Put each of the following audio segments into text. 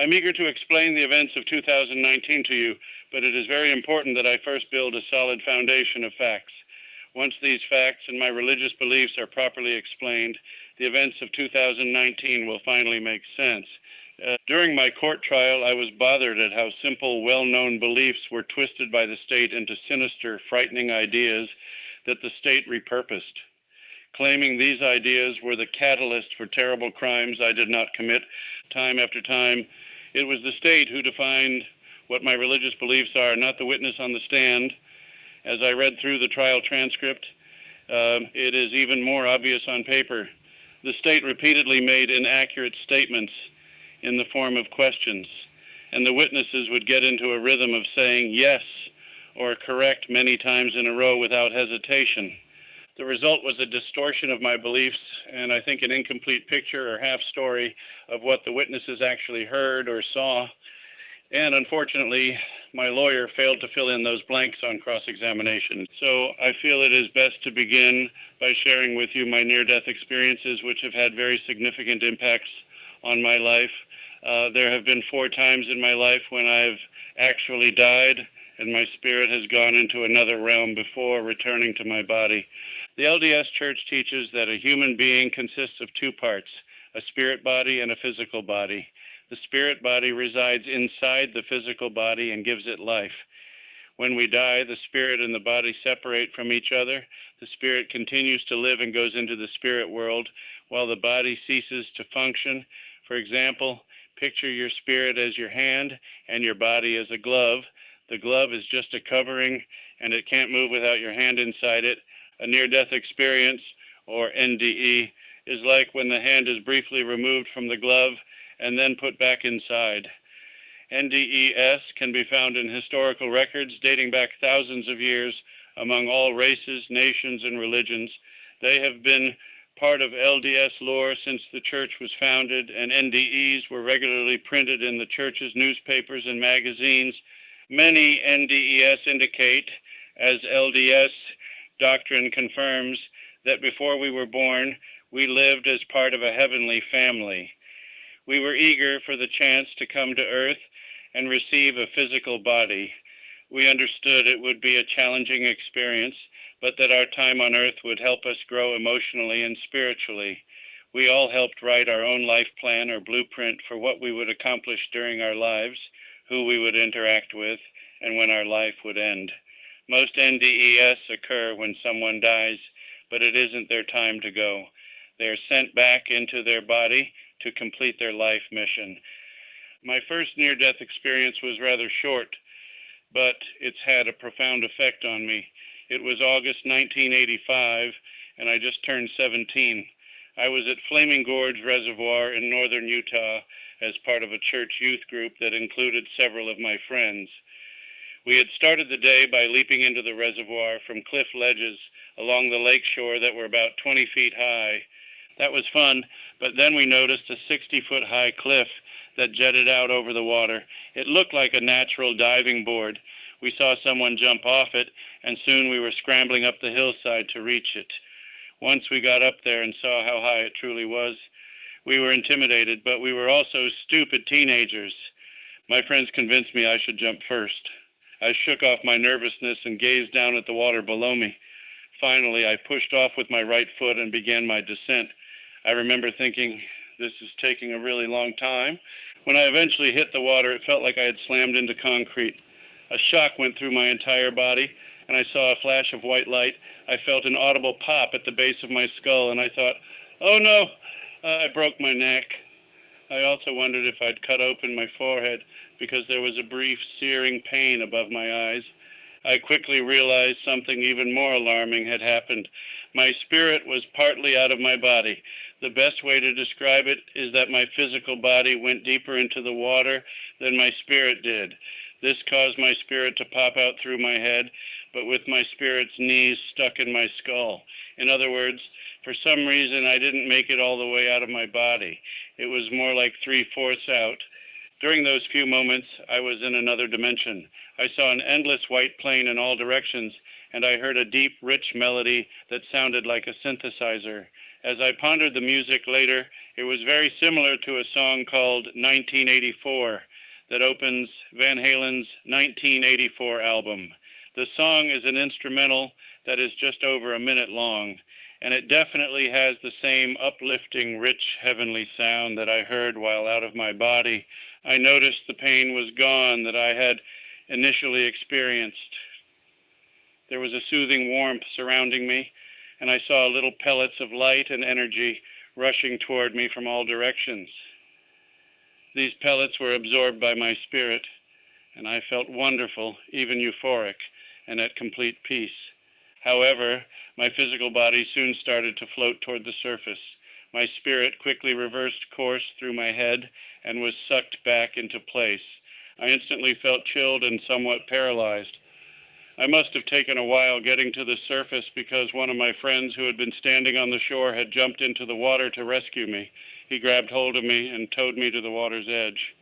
I'm eager to explain the events of 2019 to you, but it is very important that I first build a solid foundation of facts. Once these facts and my religious beliefs are properly explained, the events of 2019 will finally make sense. During my court trial, I was bothered at how simple, well-known beliefs were twisted by the state into sinister, frightening ideas that the state repurposed. Claiming these ideas were the catalyst for terrible crimes I did not commit, time after time, it was the state who defined what my religious beliefs are, not the witness on the stand. As I read through the trial transcript, it is even more obvious on paper. The state repeatedly made inaccurate statements in the form of questions, and the witnesses would get into a rhythm of saying yes or correct many times in a row without hesitation. The result was a distortion of my beliefs, and I think an incomplete picture or half story of what the witnesses actually heard or saw. And unfortunately, my lawyer failed to fill in those blanks on cross-examination. So I feel it is best to begin by sharing with you my near-death experiences, which have had very significant impacts on my life. There have been 4 times in my life when I've actually died, and my spirit has gone into another realm before returning to my body. The LDS Church teaches that a human being consists of 2 parts, a spirit body and a physical body. The spirit body resides inside the physical body and gives it life. When we die, the spirit and the body separate from each other. The spirit continues to live and goes into the spirit world while the body ceases to function. For example, picture your spirit as your hand and your body as a glove. The glove is just a covering and it can't move without your hand inside it. A near-death experience, or NDE, is like when the hand is briefly removed from the glove and then put back inside. NDEs can be found in historical records dating back thousands of years among all races, nations, and religions. They have been part of LDS lore since the church was founded, and NDEs were regularly printed in the church's newspapers and magazines. Many NDEs indicate, as LDS doctrine confirms, that before we were born, we lived as part of a heavenly family. We were eager for the chance to come to earth and receive a physical body. We understood it would be a challenging experience, but that our time on earth would help us grow emotionally and spiritually. We all helped write our own life plan or blueprint for what we would accomplish during our lives, who we would interact with, and when our life would end. Most NDEs occur when someone dies, but it isn't their time to go. They are sent back into their body to complete their life mission. My first near-death experience was rather short, but it's had a profound effect on me. It was August 1985, and I just turned 17. I was at Flaming Gorge Reservoir in northern Utah as part of a church youth group that included several of my friends. We had started the day by leaping into the reservoir from cliff ledges along the lake shore that were about 20 feet high. That was fun, but then we noticed a 60-foot high cliff that jetted out over the water. It looked like a natural diving board. We saw someone jump off it, and soon we were scrambling up the hillside to reach it. Once we got up there and saw how high it truly was, we were intimidated, but we were also stupid teenagers. My friends convinced me I should jump first. I shook off my nervousness and gazed down at the water below me. Finally, I pushed off with my right foot and began my descent. I remember thinking, this is taking a really long time. When I eventually hit the water, it felt like I had slammed into concrete. A shock went through my entire body, and I saw a flash of white light. I felt an audible pop at the base of my skull, and I thought, oh no, I broke my neck. I also wondered if I'd cut open my forehead because there was a brief searing pain above my eyes. I quickly realized something even more alarming had happened. My spirit was partly out of my body. The best way to describe it is that my physical body went deeper into the water than my spirit did. This caused my spirit to pop out through my head, but with my spirit's knees stuck in my skull. In other words, for some reason I didn't make it all the way out of my body. It was more like 3/4 out. During those few moments, I was in another dimension. I saw an endless white plain in all directions, and I heard a deep, rich melody that sounded like a synthesizer. As I pondered the music later, it was very similar to a song called 1984 that opens Van Halen's 1984 album. The song is an instrumental that is just over a minute long, and it definitely has the same uplifting, rich, heavenly sound that I heard while out of my body. I noticed the pain was gone that I had initially experienced. There was a soothing warmth surrounding me, and I saw little pellets of light and energy rushing toward me from all directions. These pellets were absorbed by my spirit, and I felt wonderful, even euphoric, and at complete peace. However, my physical body soon started to float toward the surface. My spirit quickly reversed course through my head and was sucked back into place. I instantly felt chilled and somewhat paralyzed. I must have taken a while getting to the surface because one of my friends who had been standing on the shore had jumped into the water to rescue me. He grabbed hold of me and towed me to the water's edge.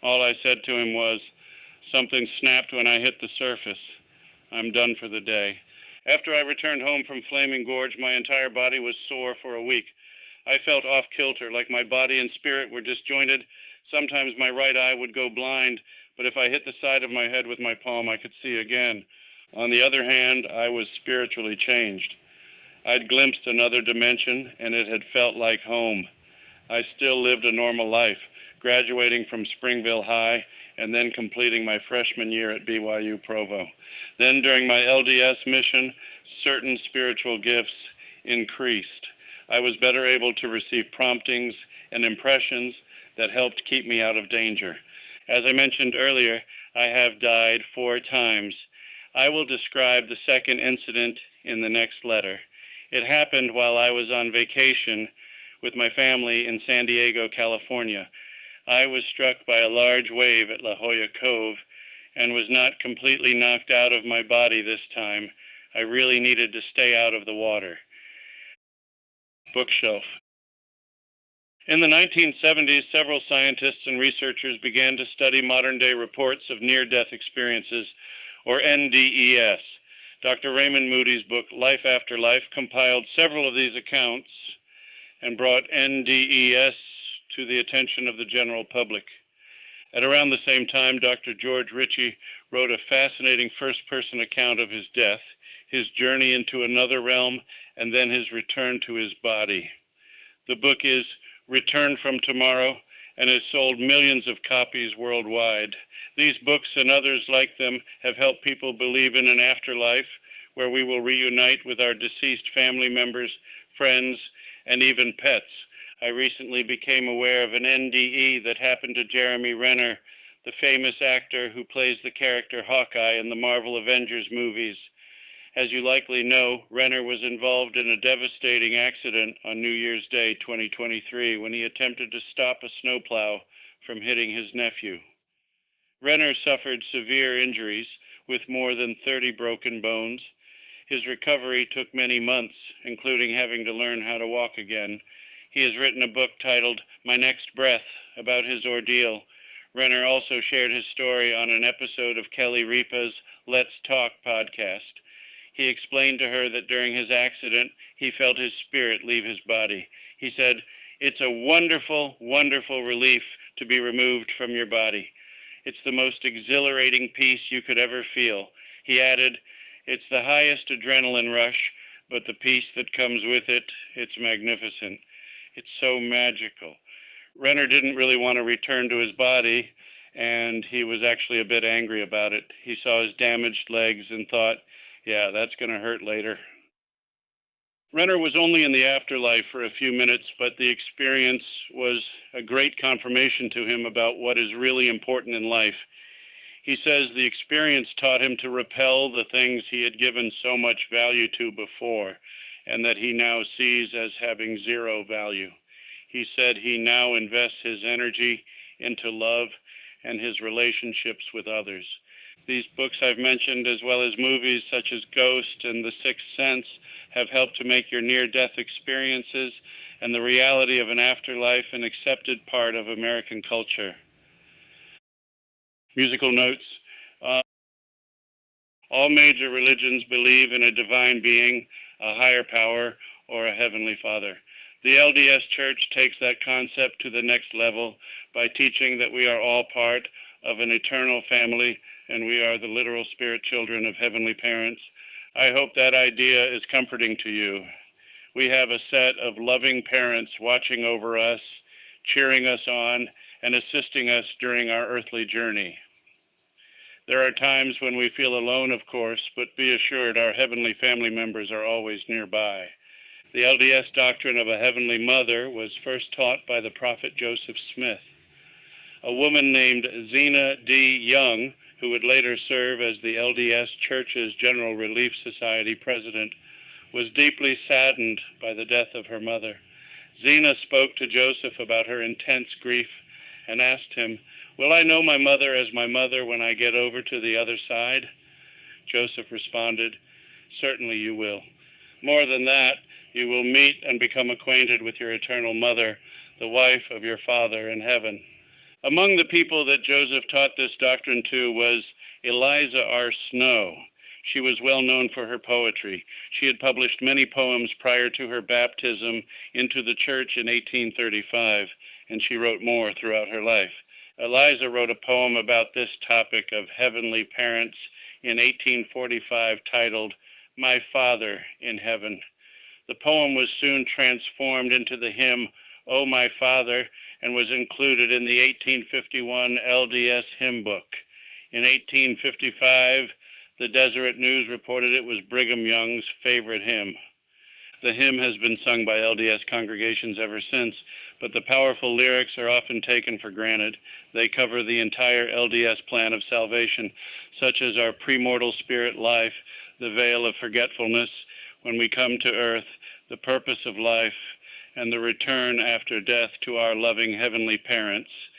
All I said to him was, "Something snapped when I hit the surface. I'm done for the day." After I returned home from Flaming Gorge, my entire body was sore for a week. I felt off kilter, like my body and spirit were disjointed. Sometimes my right eye would go blind, but if I hit the side of my head with my palm, I could see again. On the other hand, I was spiritually changed. I'd glimpsed another dimension, and it had felt like home. I still lived a normal life, graduating from Springville High and then completing my freshman year at BYU Provo. Then during my LDS mission, certain spiritual gifts increased. I was better able to receive promptings and impressions that helped keep me out of danger. As I mentioned earlier, I have died 4 times. I will describe the second incident in the next letter. It happened while I was on vacation with my family in San Diego, California. I was struck by a large wave at La Jolla Cove and was not completely knocked out of my body this time. I really needed to stay out of the water. Bookshelf. In the 1970s, several scientists and researchers began to study modern-day reports of near-death experiences, or NDEs. Dr. Raymond Moody's book, Life After Life, compiled several of these accounts and brought NDEs to the attention of the general public. At around the same time, Dr. George Ritchie wrote a fascinating first-person account of his death, his journey into another realm, and then his return to his body. The book is Return from Tomorrow and has sold millions of copies worldwide. These books and others like them have helped people believe in an afterlife where we will reunite with our deceased family members, friends, and even pets. I recently became aware of an NDE that happened to Jeremy Renner, the famous actor who plays the character Hawkeye in the Marvel Avengers movies. As you likely know, Renner was involved in a devastating accident on New Year's Day 2023 when he attempted to stop a snowplow from hitting his nephew. Renner suffered severe injuries with more than 30 broken bones. His recovery took many months, including having to learn how to walk again. He has written a book titled My Next Breath about his ordeal. Renner also shared his story on an episode of Kelly Ripa's Let's Talk podcast. He explained to her that during his accident, he felt his spirit leave his body. He said, "It's a wonderful, wonderful relief to be removed from your body. It's the most exhilarating peace you could ever feel." He added, "It's the highest adrenaline rush, but the peace that comes with it, it's magnificent. It's so magical." Renner didn't really want to return to his body, and he was actually a bit angry about it. He saw his damaged legs and thought, yeah, that's going to hurt later. Renner was only in the afterlife for a few minutes, but the experience was a great confirmation to him about what is really important in life. He says the experience taught him to repel the things he had given so much value to before, and that he now sees as having zero value. He said he now invests his energy into love and his relationships with others. These books I've mentioned, as well as movies such as Ghost and The Sixth Sense, have helped to make your near-death experiences and the reality of an afterlife an accepted part of American culture. Musical notes. All major religions believe in a divine being, a higher power, or a Heavenly Father. The LDS Church takes that concept to the next level by teaching that we are all part of an eternal family and we are the literal spirit children of heavenly parents. I hope that idea is comforting to you. We have a set of loving parents watching over us, cheering us on, and assisting us during our earthly journey. There are times when we feel alone, of course, but be assured our heavenly family members are always nearby. The LDS doctrine of a Heavenly Mother was first taught by the prophet Joseph Smith. A woman named Zena D. Young, who would later serve as the LDS Church's General Relief Society president, was deeply saddened by the death of her mother. Zena spoke to Joseph about her intense grief and asked him, "Will I know my mother as my mother when I get over to the other side?" Joseph responded, "Certainly you will. More than that, you will meet and become acquainted with your eternal mother, the wife of your Father in heaven." Among the people that Joseph taught this doctrine to was Eliza R. Snow. She was well known for her poetry. She had published many poems prior to her baptism into the church in 1835, and she wrote more throughout her life. Eliza wrote a poem about this topic of heavenly parents in 1845 titled, "My Father in Heaven." The poem was soon transformed into the hymn, "O My Father," and was included in the 1851 LDS hymn book. In 1855, the Deseret News reported it was Brigham Young's favorite hymn. The hymn has been sung by LDS congregations ever since, but the powerful lyrics are often taken for granted. They cover the entire LDS plan of salvation, such as our premortal spirit life, the veil of forgetfulness, when we come to earth, the purpose of life, and the return after death to our loving heavenly parents.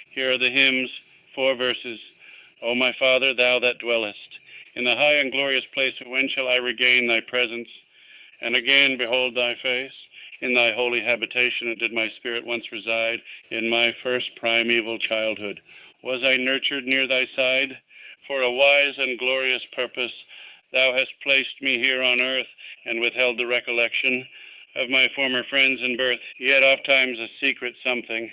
Here are the hymns, 4 verses. O my Father, thou that dwellest in the high and glorious place, when shall I regain thy presence, and again behold thy face? In thy holy habitation did my spirit once reside, in my first primeval childhood. Was I nurtured near thy side? For a wise and glorious purpose thou hast placed me here on earth, and withheld the recollection of my former friends in birth. Yet ofttimes a secret something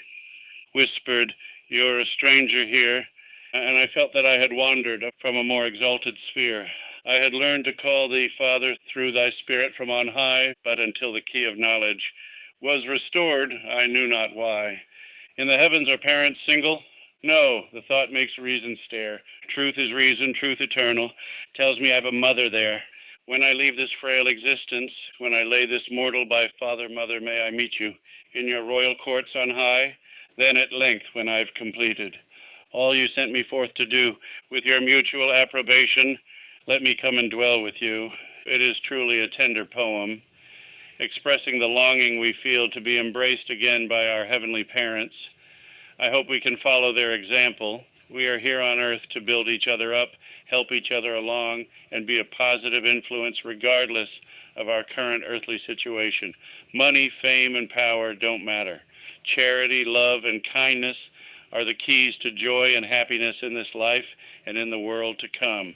whispered, "You're a stranger here," and I felt that I had wandered from a more exalted sphere. I had learned to call thee Father through thy Spirit from on high, but until the key of knowledge was restored, I knew not why. In the heavens are parents single? No, the thought makes reason stare. Truth is reason, truth eternal, tells me I've a mother there. When I leave this frail existence, when I lay this mortal by Father, Mother, may I meet you in your royal courts on high, then at length when I've completed all you sent me forth to do, with your mutual approbation, let me come and dwell with you. It is truly a tender poem, expressing the longing we feel to be embraced again by our heavenly parents. I hope we can follow their example. We are here on earth to build each other up, help each other along, and be a positive influence regardless of our current earthly situation. Money, fame, and power don't matter. Charity, love, and kindness are the keys to joy and happiness in this life and in the world to come.